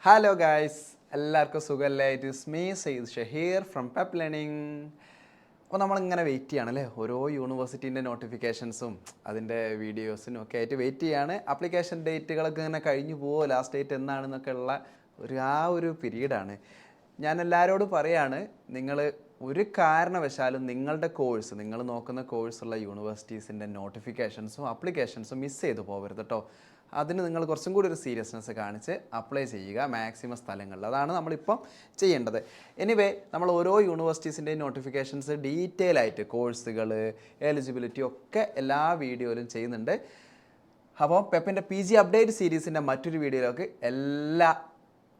Hello guys, എല്ലാവർക്കും സുഖമല്ലേ? It is me Syed Shaheer from pep learning. അപ്പോൾ നമ്മളിങ്ങനെ വെയിറ്റ് ചെയ്യണമല്ലേ, ഓരോ യൂണിവേഴ്സിറ്റീൻ്റെ നോട്ടിഫിക്കേഷൻസും അതിൻ്റെ വീഡിയോസിനും ഒക്കെ ആയിട്ട് വെയിറ്റ് ചെയ്യാണ്. ആപ്ലിക്കേഷൻ ഡേറ്റുകളൊക്കെ ഇങ്ങനെ കഴിഞ്ഞു പോകുമോ, ലാസ്റ്റ് ഡേറ്റ് എന്നാണെന്നൊക്കെ ഉള്ള ഒരു പീരീഡാണ്. ഞാൻ എല്ലാവരോടും പറയാണ്, നിങ്ങൾ ഒരു കാരണവശാലും നിങ്ങളുടെ കോഴ്സ്, നിങ്ങൾ നോക്കുന്ന കോഴ്സുള്ള യൂണിവേഴ്സിറ്റീസിൻ്റെ നോട്ടിഫിക്കേഷൻസും ആപ്ലിക്കേഷൻസും മിസ് ചെയ്തു പോകരുത് കേട്ടോ. അതിന് നിങ്ങൾ കുറച്ചും കൂടി ഒരു സീരിയസ്നെസ് കാണിച്ച് അപ്ലൈ ചെയ്യുക മാക്സിമം സ്ഥലങ്ങളിൽ. അതാണ് നമ്മളിപ്പം ചെയ്യേണ്ടത്. എനിവേ, നമ്മൾ ഓരോ യൂണിവേഴ്സിറ്റീസിൻ്റെയും നോട്ടിഫിക്കേഷൻസ് ഡീറ്റെയിൽ ആയിട്ട് കോഴ്സുകൾ, എലിജിബിലിറ്റി ഒക്കെ എല്ലാ വീഡിയോയിലും ചെയ്യുന്നുണ്ട്. അപ്പോൾ പെപ്പിൻ്റെ PG അപ്ഡേറ്റ് സീരീസിൻ്റെ മറ്റൊരു വീഡിയോയിലേക്ക് എല്ലാ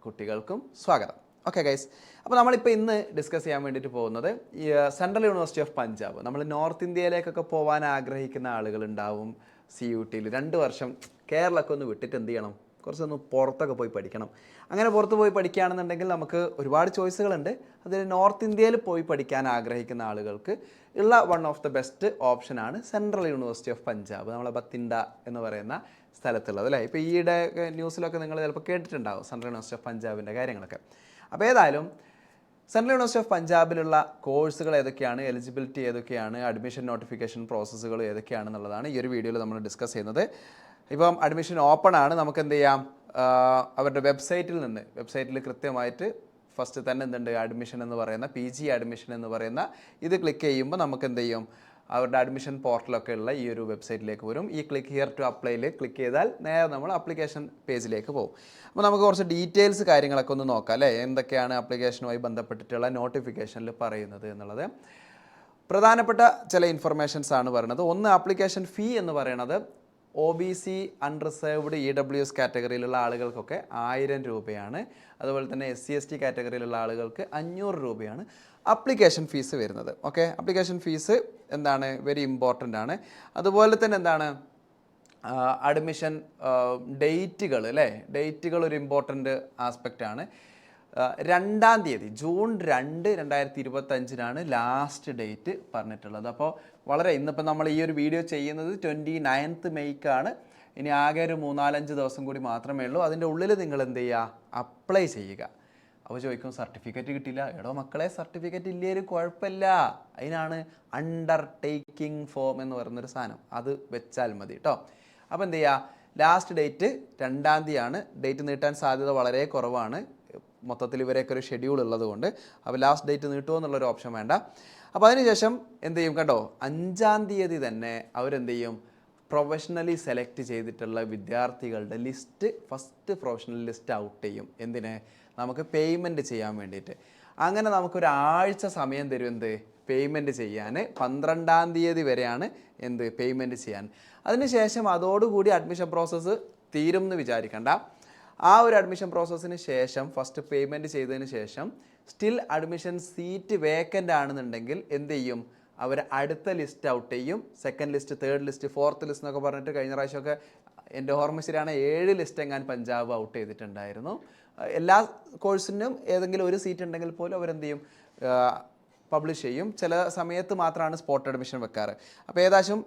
കുട്ടികൾക്കും സ്വാഗതം. ഓക്കെ ഗൈസ്, അപ്പോൾ നമ്മളിപ്പോൾ ഇന്ന് ഡിസ്കസ് ചെയ്യാൻ വേണ്ടിയിട്ട് പോകുന്നത് ഈ സെൻട്രൽ യൂണിവേഴ്സിറ്റി ഓഫ് പഞ്ചാബ്. നമ്മൾ നോർത്ത് ഇന്ത്യയിലേക്കൊക്കെ പോകാൻ ആഗ്രഹിക്കുന്ന ആളുകളുണ്ടാവും. CUT 2 വർഷം കേരളമൊക്കെ ഒന്ന് വിട്ടിട്ട് എന്ത് ചെയ്യണം, കുറച്ചൊന്ന് പുറത്തൊക്കെ പോയി പഠിക്കണം. അങ്ങനെ പുറത്ത് പോയി പഠിക്കുകയാണെന്നുണ്ടെങ്കിൽ നമുക്ക് ഒരുപാട് ചോയ്സുകളുണ്ട്. അതിൽ നോർത്ത് ഇന്ത്യയിൽ പോയി പഠിക്കാൻ ആഗ്രഹിക്കുന്ന ആളുകൾക്ക് ഉള്ള വൺ ഓഫ് ദ ബെസ്റ്റ് ഓപ്ഷനാണ് സെൻട്രൽ യൂണിവേഴ്സിറ്റി ഓഫ് പഞ്ചാബ്, നമ്മളെ ബത്തിൻഡ എന്ന് പറയുന്ന സ്ഥലത്തുള്ളത് അല്ലേ. ഇപ്പോൾ ഈയിടെ ന്യൂസിലൊക്കെ നിങ്ങൾ ചിലപ്പോൾ കേട്ടിട്ടുണ്ടാവും സെൻട്രൽ യൂണിവേഴ്സിറ്റി ഓഫ് പഞ്ചാബിൻ്റെ കാര്യങ്ങളൊക്കെ. അപ്പോൾ ഏതായാലും സെൻട്രൽ യൂണിവേഴ്സിറ്റി ഓഫ് പഞ്ചാബിലുള്ള കോഴ്സുകൾ ഏതൊക്കെയാണ്, എലിജിബിലിറ്റി ഏതൊക്കെയാണ്, അഡ്മിഷൻ നോട്ടിഫിക്കേഷൻ പ്രോസസ്സുകൾ ഏതൊക്കെയാണെന്നുള്ളതാണ് ഈ ഒരു വീഡിയോയിൽ നമ്മൾ ഡിസ്കസ് ചെയ്യുന്നത്. ഇപ്പം അഡ്മിഷൻ ഓപ്പൺ ആണ്. നമുക്ക് എന്ത് ചെയ്യാം, അവരുടെ വെബ്സൈറ്റിൽ കൃത്യമായിട്ട് ഫസ്റ്റ് തന്നെ എന്തുണ്ട്, അഡ്മിഷൻ എന്ന് പറയുന്ന PG അഡ്മിഷൻ എന്ന് പറയുന്ന ഇത് ക്ലിക്ക് ചെയ്യുമ്പോൾ നമുക്ക് എന്ത് ചെയ്യും, അവരുടെ അഡ്മിഷൻ പോർട്ടലൊക്കെ ഉള്ള ഈ ഒരു വെബ്സൈറ്റിലേക്ക് വരും. ഈ ക്ലിക്ക് ഹിയർ ടു അപ്ലൈയിൽ ക്ലിക്ക് ചെയ്താൽ നേരെ നമ്മൾ ആപ്ലിക്കേഷൻ പേജിലേക്ക് പോകും. അപ്പോൾ നമുക്ക് കുറച്ച് ഡീറ്റെയിൽസ് കാര്യങ്ങളൊക്കെ ഒന്ന് നോക്കാം അല്ലേ, എന്തൊക്കെയാണ് ആപ്ലിക്കേഷനുമായി ബന്ധപ്പെട്ടിട്ടുള്ള നോട്ടിഫിക്കേഷനിൽ പറയുന്നത് എന്നുള്ളത്. പ്രധാനപ്പെട്ട ചില ഇൻഫർമേഷൻസ് ആണ് പറയുന്നത്. ഒന്ന്, ആപ്ലിക്കേഷൻ ഫീ എന്ന് പറയുന്നത് OBC അൺറിസർവ്ഡ് EWS കാറ്റഗറിയിലുള്ള ആളുകൾക്കൊക്കെ 1000 രൂപയാണ്. അതുപോലെ തന്നെ SC/ST കാറ്റഗറിയിലുള്ള ആളുകൾക്ക് 500 രൂപയാണ് അപ്ലിക്കേഷൻ ഫീസ് വരുന്നത്. ഓക്കെ, അപ്ലിക്കേഷൻ ഫീസ് എന്താണ്, വെരി ഇമ്പോർട്ടൻ്റ് ആണ്. അതുപോലെ തന്നെ എന്താണ്, അഡ്മിഷൻ ഡേറ്റുകൾ അല്ലേ, ഡേറ്റുകൾ ഒരു ഇമ്പോർട്ടൻ്റ് ആസ്പെക്റ്റ് ആണ്. 2-ാം തീയതി ജൂൺ 2, 2025 ലാസ്റ്റ് ഡേറ്റ് പറഞ്ഞിട്ടുള്ളത്. അപ്പോൾ ഇന്നിപ്പോൾ നമ്മൾ ഈ ഒരു വീഡിയോ ചെയ്യുന്നത് 29th മെയ്ക്കാണ്. ഇനി ആകെ ഒരു 3-4-5 ദിവസം കൂടി മാത്രമേ ഉള്ളൂ. അതിൻ്റെ ഉള്ളിൽ നിങ്ങൾ എന്ത് ചെയ്യുക, അപ്ലൈ ചെയ്യുക. അപ്പോൾ ചോദിക്കും, സർട്ടിഫിക്കറ്റ് കിട്ടില്ല. എടോ മക്കളെ, സർട്ടിഫിക്കറ്റ് ഇല്ലേലും കുഴപ്പമില്ല. അതിനാണ് അണ്ടർടേക്കിംഗ് ഫോം എന്ന് പറയുന്നൊരു സാധനം, അത് വെച്ചാൽ മതി കേട്ടോ. അപ്പോൾ എന്ത് ചെയ്യുക, ലാസ്റ്റ് ഡേറ്റ് 2-ാം തീയതിയാണ്. ഡേറ്റ് നീട്ടാൻ സാധ്യത വളരെ കുറവാണ്, മൊത്തത്തിൽ ഇവരെയൊക്കെ ഒരു ഷെഡ്യൂൾ ഉള്ളത് കൊണ്ട്. അപ്പോൾ ലാസ്റ്റ് ഡേറ്റ് നീട്ടുമോ എന്നുള്ളൊരു ഓപ്ഷൻ വേണ്ട. അപ്പോൾ അതിനുശേഷം എന്ത് ചെയ്യും കണ്ടോ, 5-ാം തീയതി തന്നെ അവരെന്ത് ചെയ്യും, പ്രൊഫഷണലി സെലക്ട് ചെയ്തിട്ടുള്ള വിദ്യാർത്ഥികളുടെ list, first professional list out ചെയ്യും. എന്തിന്, നമുക്ക് പേയ്മെൻറ്റ് ചെയ്യാൻ വേണ്ടിയിട്ട്. അങ്ങനെ നമുക്കൊരാഴ്ച സമയം തരും എന്ത്, പേയ്മെൻറ്റ് ചെയ്യാൻ. 12-ാം തീയതി വരെയാണ് എന്ത്, പേയ്മെൻറ്റ് ചെയ്യാൻ. അതിനുശേഷം അതോടുകൂടി അഡ്മിഷൻ പ്രോസസ്സ് തീരും എന്ന് വിചാരിക്കണ്ട. ആ ഒരു അഡ്മിഷൻ പ്രോസസ്സിന് ശേഷം, ഫസ്റ്റ് പേയ്മെൻറ്റ് ചെയ്തതിന് ശേഷം സ്റ്റിൽ അഡ്മിഷൻ സീറ്റ് വേക്കൻ്റ് ആണെന്നുണ്ടെങ്കിൽ എന്ത് ചെയ്യും, അവർ അടുത്ത ലിസ്റ്റ് ഔട്ട് ചെയ്യും. 2nd list, 3rd list, 4th list എന്നൊക്കെ പറഞ്ഞിട്ട് കഴിഞ്ഞ പ്രാവശ്യമൊക്കെ എൻ്റെ ഓർമ്മ ശരിയാണ് 7 ലിസ്റ്റ് എങ്ങാൻ പഞ്ചാബ് ഔട്ട് ചെയ്തിട്ടുണ്ടായിരുന്നു. എല്ലാ കോഴ്സിനും ഏതെങ്കിലും ഒരു സീറ്റ് ഉണ്ടെങ്കിൽ പോലും അവരെന്ത് ചെയ്യും, പബ്ലിഷ് ചെയ്യും. ചില സമയത്ത് മാത്രമാണ് സ്പോട്ട് അഡ്മിഷൻ വെക്കാറ്. അപ്പോൾ ഏകദേശം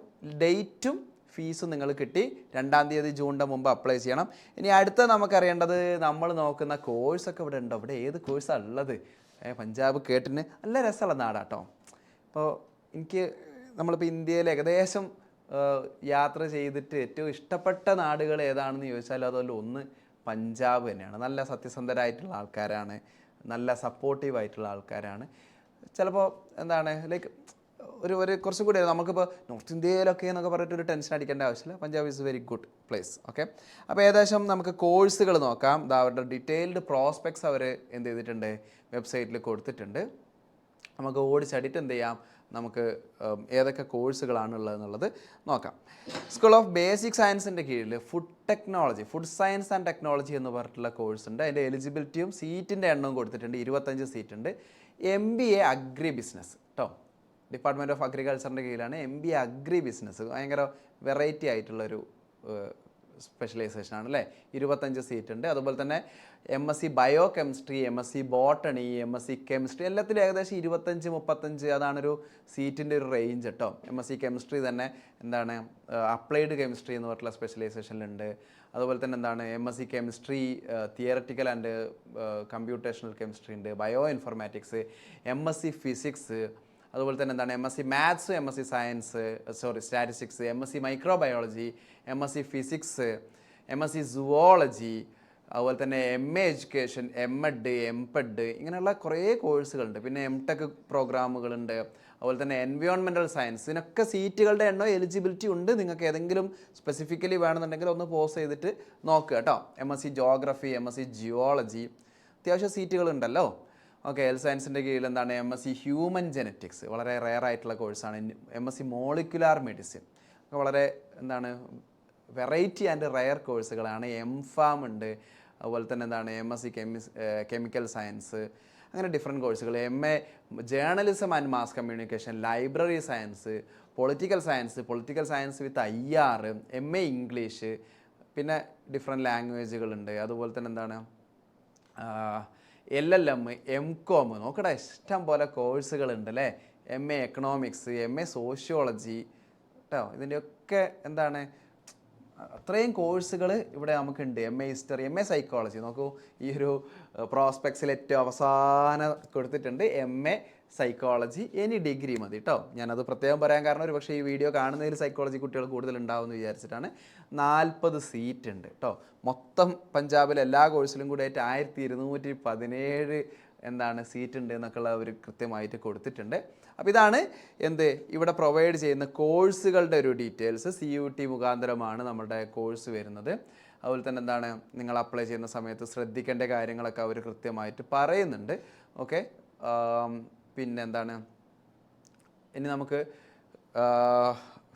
ഡേറ്റും ഫീസും നിങ്ങൾ കിട്ടി. 2-ാം തീയതി ജൂണിൻ്റെ മുമ്പ് അപ്ലൈ ചെയ്യണം. ഇനി അടുത്ത നമുക്കറിയേണ്ടത്, നമ്മൾ നോക്കുന്ന കോഴ്സൊക്കെ ഇവിടെ ഉണ്ടോ, ഇവിടെ ഏത് കോഴ്സാണ് ഉള്ളത്. പഞ്ചാബ് കേട്ടിന് നല്ല രസമുള്ള നാടാട്ടോ. അപ്പോൾ നമ്മളിപ്പോൾ ഇന്ത്യയിൽ ഏകദേശം യാത്ര ചെയ്തിട്ട് ഏറ്റവും ഇഷ്ടപ്പെട്ട നാടുകൾ ഏതാണെന്ന് ചോദിച്ചാൽ അതുപോലെ ഒന്ന് പഞ്ചാബ് തന്നെയാണ്. നല്ല സത്യസന്ധരായിട്ടുള്ള ആൾക്കാരാണ്, നല്ല സപ്പോർട്ടീവായിട്ടുള്ള ആൾക്കാരാണ്. ചിലപ്പോൾ എന്താണ് ലൈക്ക് ഒരു കുറച്ചും കൂടി നമുക്കിപ്പോൾ നോർത്ത് ഇന്ത്യയിലൊക്കെ എന്നൊക്കെ പറഞ്ഞിട്ട് ഒരു ടെൻഷൻ അടിക്കേണ്ട ആവശ്യമില്ല. Punjab is very good place. Okay, അപ്പോൾ ഏകദേശം നമുക്ക് കോഴ്സുകൾ നോക്കാം. അവരുടെ ഡീറ്റെയിൽഡ് പ്രോസ്പെക്ട്സ് അവർ എന്ത് ചെയ്തിട്ടുണ്ട്, വെബ്സൈറ്റിൽ കൊടുത്തിട്ടുണ്ട്. നമുക്ക് ഓടിച്ചടിയിട്ട് എന്ത് ചെയ്യാം, നമുക്ക് ഏതൊക്കെ കോഴ്സുകളാണുള്ളതെന്നുള്ളത് നോക്കാം. സ്കൂൾ ഓഫ് ബേസിക് സയൻസിൻ്റെ കീഴിൽ ഫുഡ് സയൻസ് ആൻഡ് ടെക്നോളജി എന്ന് പറഞ്ഞിട്ടുള്ള കോഴ്സ് ഉണ്ട്. അതിൻ്റെ എലിജിബിലിറ്റിയും സീറ്റിൻ്റെ എണ്ണവും കൊടുത്തിട്ടുണ്ട്. 25 സീറ്റ് ഉണ്ട്. MBA അഗ്രി ബിസിനസ് കേട്ടോ, ഡിപ്പാർട്ട്മെൻറ്റ് ഓഫ് അഗ്രികൾച്ചറിൻ്റെ കീഴിലാണ് MBA അഗ്രി ബിസിനസ്. ഭയങ്കര വെറൈറ്റി ആയിട്ടുള്ളൊരു സ്പെഷ്യലൈസേഷൻ ആണ് അല്ലേ, 25 സീറ്റ് ഉണ്ട്. അതുപോലെ തന്നെ MSc bio chemistry, MSc botany, MSc chemistry എല്ലാത്തിലും ഏകദേശം 25-35 അതാണൊരു സീറ്റിൻ്റെ ഒരു റേഞ്ച് കേട്ടോ. MSc കെമിസ്ട്രി തന്നെ എന്താണ് അപ്ലൈഡ് കെമിസ്ട്രി എന്ന് പറഞ്ഞിട്ടുള്ള സ്പെഷ്യലൈസേഷനിലുണ്ട്. അതുപോലെ തന്നെ എന്താണ് MSc chemistry theoretical and computational chemistry ഉണ്ട്, ബയോ ഇൻഫർമാറ്റിക്സ്, MSc ഫിസിക്സ്, അതുപോലെ തന്നെ എന്താണ് MSc maths, MSc science statistics, MSc microbiology, MSc physics, MSc zoology, അതുപോലെ തന്നെ MA എഡ്യൂക്കേഷൻ, MEd, MPed ഇങ്ങനെയുള്ള കുറേ കോഴ്സുകളുണ്ട്. പിന്നെ MTech പ്രോഗ്രാമുകളുണ്ട്. അതുപോലെ തന്നെ എൻവയോൺമെൻറ്റൽ സയൻസ്, ഇതിനൊക്കെ സീറ്റുകളുടെ എണ്ണം എലിജിബിലിറ്റി ഉണ്ട്. നിങ്ങൾക്ക് ഏതെങ്കിലും സ്പെസിഫിക്കലി വേണമെന്നുണ്ടെങ്കിൽ ഒന്ന് പോസ് ചെയ്തിട്ട് നോക്കുക കേട്ടോ. MSc ജോഗ്രഫി, MSc ജിയോളജി അത്യാവശ്യം സീറ്റുകളുണ്ടല്ലോ. ഓക്കെ, ഹെൽത്ത് സയൻസിൻ്റെ കീഴിൽ എന്താണ് MSc ഹ്യൂമൻ ജെനറ്റിക്സ് വളരെ റെയർ ആയിട്ടുള്ള കോഴ്സാണ്. MSc മോളിക്കുലാർ മെഡിസിൻ വളരെ എന്താണ് വെറൈറ്റി ആൻഡ് റെയർ കോഴ്സുകളാണ്. MPharm ഉണ്ട്. അതുപോലെ തന്നെ എന്താണ് MSc കെമിക്കൽ സയൻസ്, അങ്ങനെ ഡിഫറെൻറ്റ് കോഴ്സുകൾ. MA journalism and mass communication, library science, political science with IR, MA English, പിന്നെ ഡിഫറെൻറ്റ് ലാംഗ്വേജുകളുണ്ട്. അതുപോലെ തന്നെ എന്താണ് LLM, MCOM നോക്കട്ടെ, ഇഷ്ടം പോലെ കോഴ്സുകളുണ്ട് അല്ലേ. MA എക്കണോമിക്സ്, MA സോഷ്യോളജി കേട്ടോ. ഇതിൻ്റെയൊക്കെ എന്താണ് അത്രയും കോഴ്സുകൾ ഇവിടെ നമുക്കുണ്ട്. MA ഹിസ്റ്ററി, MA സൈക്കോളജി നോക്കൂ, ഈ ഒരു പ്രോസ്പെക്ട്സിൽ ഏറ്റവും അവസാനം കൊടുത്തിട്ടുണ്ട് MA സൈക്കോളജി, ഇനി ഡിഗ്രി മതി കേട്ടോ. ഞാനത് പ്രത്യേകം പറയാൻ കാരണം ഒരു പക്ഷേ ഈ വീഡിയോ കാണുന്നതിൽ സൈക്കോളജി കുട്ടികൾ കൂടുതൽ ഉണ്ടാവും എന്ന് വിചാരിച്ചിട്ടാണ്. 40 സീറ്റ് ഉണ്ട് കേട്ടോ. മൊത്തം പഞ്ചാബിലെ എല്ലാ കോഴ്സിലും കൂടി ആയിട്ട് 1217 എന്താണ് സീറ്റ് ഉണ്ട് എന്നൊക്കെയുള്ള അവർ കൃത്യമായിട്ട് കൊടുത്തിട്ടുണ്ട്. അപ്പോൾ ഇതാണ് ഇവിടെ പ്രൊവൈഡ് ചെയ്യുന്ന കോഴ്സുകളുടെ ഒരു ഡീറ്റെയിൽസ്. CUT മുഖാന്തരമാണ് നമ്മുടെ കോഴ്സ് വരുന്നത്. അതുപോലെ തന്നെ എന്താണ് നിങ്ങൾ അപ്ലൈ ചെയ്യുന്ന സമയത്ത് ശ്രദ്ധിക്കേണ്ട കാര്യങ്ങളൊക്കെ അവർ കൃത്യമായിട്ട് പറയുന്നുണ്ട്. ഓക്കെ, പിന്നെ എന്താണ് ഇനി നമുക്ക്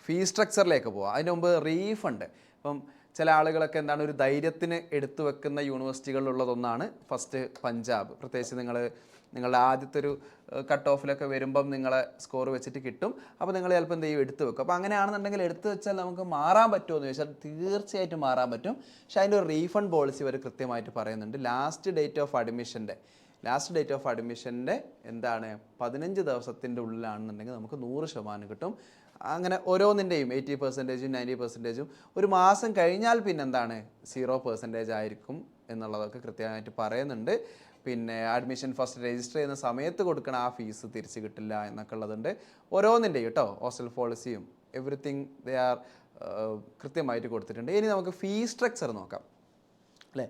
ഫീസ് സ്ട്രക്ചറിലേക്ക് പോവാം. അതിന് മുമ്പ് റീഫണ്ട്. ഇപ്പം ചില ആളുകളൊക്കെ എന്താണ് ഒരു ധൈര്യത്തിന് എടുത്തു വെക്കുന്ന യൂണിവേഴ്സിറ്റികളിലുള്ളതൊന്നാണ് ഫസ്റ്റ് പഞ്ചാബ്. പ്രത്യേകിച്ച് നിങ്ങളുടെ ആദ്യത്തെ ഒരു കട്ട് ഓഫിലൊക്കെ വരുമ്പം നിങ്ങളെ സ്കോർ വെച്ചിട്ട് കിട്ടും. അപ്പോൾ നിങ്ങൾ ചിലപ്പോൾ എന്ത് ചെയ്യും, എടുത്തു വെക്കും. അപ്പോൾ അങ്ങനെയാണെന്നുണ്ടെങ്കിൽ എടുത്തു വെച്ചാൽ നമുക്ക് മാറാൻ പറ്റുമോ എന്ന് ചോദിച്ചാൽ തീർച്ചയായിട്ടും മാറാൻ പറ്റും. പക്ഷേ അതിൻ്റെ ഒരു റീഫണ്ട് പോളിസി അവർ കൃത്യമായിട്ട് പറയുന്നുണ്ട്. ലാസ്റ്റ് ഡേറ്റ് ഓഫ് അഡ്മിഷൻ്റെ എന്താണ് 15 ദിവസത്തിൻ്റെ ഉള്ളിലാണെന്നുണ്ടെങ്കിൽ നമുക്ക് 100% കിട്ടും. അങ്ങനെ ഓരോന്നിൻ്റെയും 80%, 90%. ഒരു മാസം കഴിഞ്ഞാൽ പിന്നെ എന്താണ് 0% ആയിരിക്കും എന്നുള്ളതൊക്കെ കൃത്യമായിട്ട് പറയുന്നുണ്ട്. പിന്നെ അഡ്മിഷൻ ഫസ്റ്റ് രജിസ്റ്റർ ചെയ്യുന്ന സമയത്ത് കൊടുക്കണ ആ ഫീസ് തിരിച്ച് കിട്ടില്ല എന്നൊക്കെ ഉള്ളതുണ്ട്. ഓരോന്നിൻ്റെയും കേട്ടോ ഹോസ്റ്റൽ പോളിസിയും എവറിത്തിങ് ദേ ആർ കൃത്യമായിട്ട് കൊടുത്തിട്ടുണ്ട്. ഇനി നമുക്ക് ഫീസ് സ്ട്രക്ചർ നോക്കാം അല്ലേ.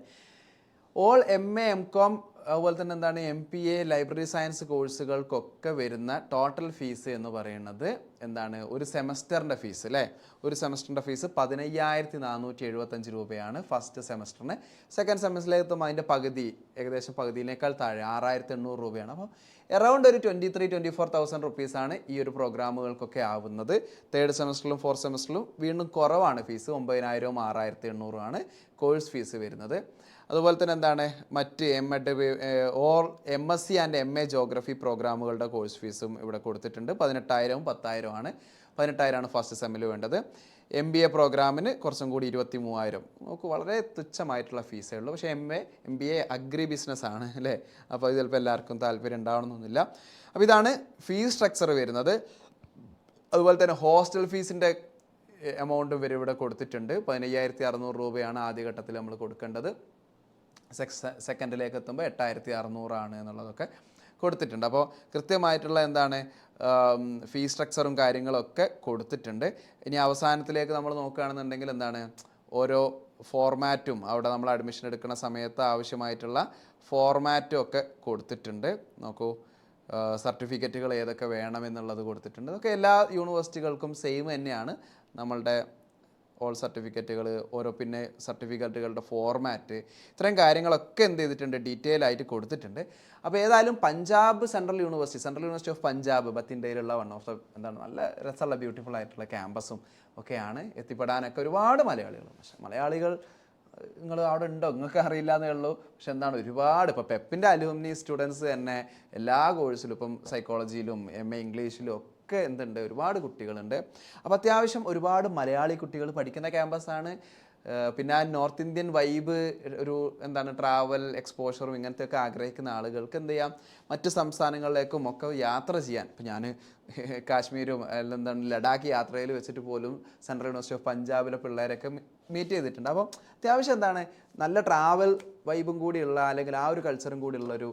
ഓൾ MA MCOM അതുപോലെ തന്നെ എന്താണ് MPA ലൈബ്രറി സയൻസ് കോഴ്സുകൾക്കൊക്കെ വരുന്ന ടോട്ടൽ ഫീസ് എന്ന് പറയുന്നത് എന്താണ് ഒരു സെമസ്റ്ററിൻ്റെ ഫീസ് അല്ലേ. ഒരു സെമസ്റ്ററിൻ്റെ ഫീസ് 15,475 രൂപയാണ് ഫസ്റ്റ് സെമസ്റ്ററിന്. സെക്കൻഡ് സെമസ്റ്ററിലെത്തുമ്പോൾ അതിൻ്റെ പകുതി, ഏകദേശം പകുതിയിനേക്കാൾ താഴെ 6,800 രൂപയാണ്. അപ്പോൾ അറൗണ്ട് ഒരു 23,000-24,000 റുപ്പീസാണ് ഈ ഒരു പ്രോഗ്രാമുകൾക്കൊക്കെ ആവുന്നത്. തേർഡ് സെമസ്റ്ററിലും ഫോർത്ത് സെമസ്റ്ററിലും വീണ്ടും കുറവാണ് ഫീസ്. 9,000-ഉം 6,800-ഉം ആണ് കോഴ്സ് ഫീസ് വരുന്നത്. അതുപോലെ തന്നെ എന്താണ് മറ്റ് MEd or MSc and MA geography പ്രോഗ്രാമുകളുടെ കോഴ്സ് ഫീസും ഇവിടെ കൊടുത്തിട്ടുണ്ട്. 18,000-ഉം 10,000-ഉം ആണ്. 18,000-ആണ് ഫസ്റ്റ് സെമ്മിൽ വേണ്ടത്. MBA പ്രോഗ്രാമിന് കുറച്ചും കൂടി 23,000. നമുക്ക് വളരെ തുച്ഛമായിട്ടുള്ള ഫീസേ ഉള്ളൂ. പക്ഷേ MBA അഗ്രി ബിസിനസ് ആണ് അല്ലേ. അപ്പോൾ ഇത് ചിലപ്പോൾ എല്ലാവർക്കും താല്പര്യം ഉണ്ടാവണമെന്നൊന്നുമില്ല. അപ്പോൾ ഇതാണ് ഫീസ് സ്ട്രക്ചർ വരുന്നത്. അതുപോലെ തന്നെ ഹോസ്റ്റൽ ഫീസിൻ്റെ എമൗണ്ട് ഇവർ ഇവിടെ കൊടുത്തിട്ടുണ്ട്. 15,600 രൂപയാണ് ആദ്യഘട്ടത്തിൽ നമ്മൾ കൊടുക്കേണ്ടത്. സെക്കൻഡിലേക്ക് എത്തുമ്പോൾ 8,600 ആണ് എന്നുള്ളതൊക്കെ കൊടുത്തിട്ടുണ്ട്. അപ്പോൾ കൃത്യമായിട്ടുള്ള എന്താണ് ഫീസ് സ്ട്രക്ചറും കാര്യങ്ങളൊക്കെ കൊടുത്തിട്ടുണ്ട്. ഇനി അവസാനത്തിലേക്ക് നമ്മൾ നോക്കുകയാണെന്നുണ്ടെങ്കിൽ എന്താണ് ഓരോ ഫോർമാറ്റും അവിടെ നമ്മൾ അഡ്മിഷൻ എടുക്കുന്ന സമയത്ത് ആവശ്യമായിട്ടുള്ള ഫോർമാറ്റും ഒക്കെ കൊടുത്തിട്ടുണ്ട്. നോക്കൂ, സർട്ടിഫിക്കറ്റുകൾ ഏതൊക്കെ വേണമെന്നുള്ളത് കൊടുത്തിട്ടുണ്ട്. അതൊക്കെ എല്ലാ യൂണിവേഴ്സിറ്റികൾക്കും സെയിം തന്നെയാണ്. നമ്മളുടെ ഓൾ സർട്ടിഫിക്കറ്റുകൾ, ഓരോ പിന്നെ സർട്ടിഫിക്കറ്റുകളുടെ ഫോർമാറ്റ്, ഇത്രയും കാര്യങ്ങളൊക്കെ എന്ത് ചെയ്തിട്ടുണ്ട്, ഡീറ്റെയിൽ ആയിട്ട് കൊടുത്തിട്ടുണ്ട്. അപ്പോൾ ഏതായാലും Punjab central university of Punjab ബത്തിൻഡയിലുള്ള വൺ ഓഫ് ദ എന്താണ് നല്ല രസമുള്ള ബ്യൂട്ടിഫുൾ ആയിട്ടുള്ള ക്യാമ്പസും ഒക്കെയാണ്. എത്തിപ്പെടാനൊക്കെ ഒരുപാട് മലയാളികളും. പക്ഷേ മലയാളികൾ നിങ്ങൾ അവിടെ ഉണ്ടോ നിങ്ങൾക്ക് അറിയില്ല എന്നേ ഉള്ളൂ. പക്ഷെ എന്താണ് ഒരുപാട് ഇപ്പോൾ പെപ്പിൻ്റെ അലൂമിനി സ്റ്റുഡൻസ് തന്നെ എല്ലാ കോഴ്സിലും ഇപ്പം സൈക്കോളജിയിലും MA ഇംഗ്ലീഷിലും ഒക്കെ ഒരുപാട് കുട്ടികളുണ്ട്. അപ്പോൾ അത്യാവശ്യം ഒരുപാട് മലയാളി കുട്ടികൾ പഠിക്കുന്ന ക്യാമ്പസാണ്. പിന്നെ ആ നോർത്ത് ഇന്ത്യൻ വൈബ് ഒരു എന്താണ് ട്രാവൽ എക്സ്പോഷറും ഇങ്ങനത്തെയൊക്കെ ആഗ്രഹിക്കുന്ന ആളുകൾക്ക് എന്ത് ചെയ്യാം, മറ്റ് സംസ്ഥാനങ്ങളിലേക്കും ഒക്കെ യാത്ര ചെയ്യാൻ. ഇപ്പം ഞാൻ കാശ്മീരും എന്താണ് ലഡാക്ക് യാത്രയിൽ വെച്ചിട്ട് പോലും സെൻട്രൽ യൂണിവേഴ്സിറ്റി ഓഫ് പഞ്ചാബിലെ പിള്ളേരൊക്കെ മീറ്റ് ചെയ്തിട്ടുണ്ട്. അപ്പം അത്യാവശ്യം എന്താണ് നല്ല ട്രാവൽ വൈബും കൂടിയുള്ള അല്ലെങ്കിൽ ആ ഒരു കൾച്ചറും കൂടിയുള്ള ഒരു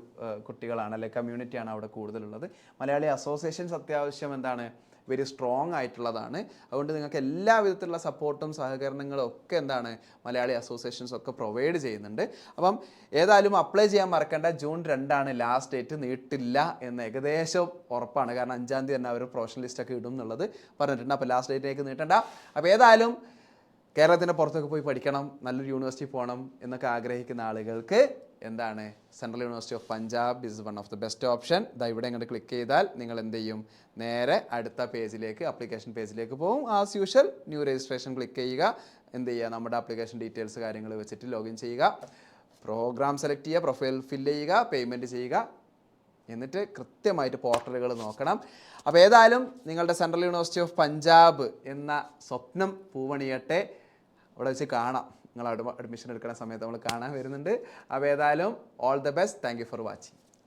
കുട്ടികളാണ്, അല്ലെങ്കിൽ കമ്മ്യൂണിറ്റിയാണ് അവിടെ കൂടുതലുള്ളത്. മലയാളി അസോസിയേഷൻസ് അത്യാവശ്യം എന്താണ് വെരി സ്ട്രോങ് ആയിട്ടുള്ളതാണ്. അതുകൊണ്ട് നിങ്ങൾക്ക് എല്ലാ വിധത്തിലുള്ള സപ്പോർട്ടും സഹകരണങ്ങളും ഒക്കെ എന്താണ് മലയാളി അസോസിയേഷൻസ് ഒക്കെ പ്രൊവൈഡ് ചെയ്യുന്നുണ്ട്. അപ്പം ഏതായാലും അപ്ലൈ ചെയ്യാൻ മറക്കേണ്ട. ജൂൺ 2 ലാസ്റ്റ് ഡേറ്റ്, നീട്ടില്ല എന്ന് ഏകദേശം ഉറപ്പാണ്. കാരണം 5-ാം തീയതി തന്നെ അവർ പ്രൊഫഷണൽ ലിസ്റ്റൊക്കെ ഇടും എന്നുള്ളത് പറഞ്ഞിട്ടുണ്ട്. അപ്പോൾ ലാസ്റ്റ് ഡേറ്റിലേക്ക് നീട്ടണ്ട. അപ്പോൾ ഏതായാലും കേരളത്തിൻ്റെ പുറത്തൊക്കെ പോയി പഠിക്കണം, നല്ലൊരു യൂണിവേഴ്സിറ്റി പോകണം എന്നൊക്കെ ആഗ്രഹിക്കുന്ന ആളുകൾക്ക് എന്താണ് central university of Punjab is one of the best option. ഇതാ ഇവിടെ ഇങ്ങോട്ട് ക്ലിക്ക് ചെയ്താൽ നിങ്ങൾ എന്ത് ചെയ്യും, നേരെ അടുത്ത പേജിലേക്ക്, ആപ്ലിക്കേഷൻ പേജിലേക്ക് പോകും. As usual new registration click ചെയ്യുക. എന്ത് ചെയ്യുക, നമ്മുടെ ആപ്ലിക്കേഷൻ ഡീറ്റെയിൽസ് കാര്യങ്ങൾ വെച്ചിട്ട് ലോഗിൻ ചെയ്യുക, പ്രോഗ്രാം സെലക്ട് ചെയ്യുക, പ്രൊഫൈൽ ഫില്ല് ചെയ്യുക, പേയ്മെൻറ്റ് ചെയ്യുക. എന്നിട്ട് കൃത്യമായിട്ട് പോർട്ടലുകൾ നോക്കണം. അപ്പോൾ ഏതായാലും നിങ്ങളുടെ സെൻട്രൽ യൂണിവേഴ്സിറ്റി ഓഫ് പഞ്ചാബ് എന്ന സ്വപ്നം പൂവണിയട്ടെ. അവിടെ വെച്ച് കാണാം. നിങ്ങൾ അഡ്മിഷൻ എടുക്കുന്ന സമയത്ത് നമ്മൾ കാണാൻ വരുന്നുണ്ട്. അപ്പോൾ ഏതായാലും all the best. Thank you for watching.